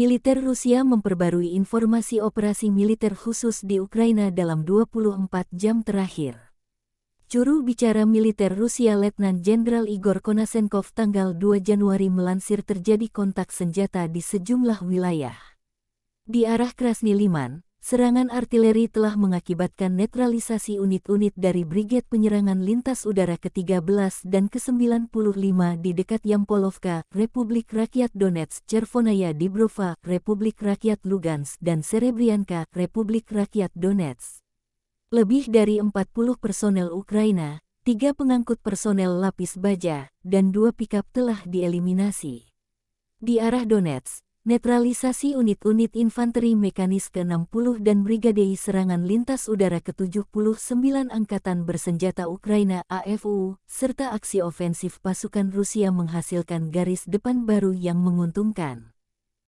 Militer Rusia memperbarui informasi operasi militer khusus di Ukraina dalam 24 jam terakhir. Juru bicara militer Rusia Letnan Jenderal Igor Konashenkov tanggal 2 Januari melansir terjadi kontak senjata di sejumlah wilayah. Di arah Krasny Liman, serangan artileri telah mengakibatkan netralisasi unit-unit dari Brigade Penyerangan Lintas Udara ke-13 dan ke-95 di dekat Yampolovka, Republik Rakyat Donetsk, Chervonaya Dibrova, Republik Rakyat Lugansk, dan Serebrianka, Republik Rakyat Donetsk. Lebih dari 40 personel Ukraina, 3 pengangkut personel lapis baja, dan 2 pikap telah dieliminasi. Di arah Donetsk, netralisasi unit-unit infanteri mekanis ke-60 dan Brigade Serangan Lintas Udara ke-79 Angkatan Bersenjata Ukraina AFU, serta aksi ofensif pasukan Rusia menghasilkan garis depan baru yang menguntungkan.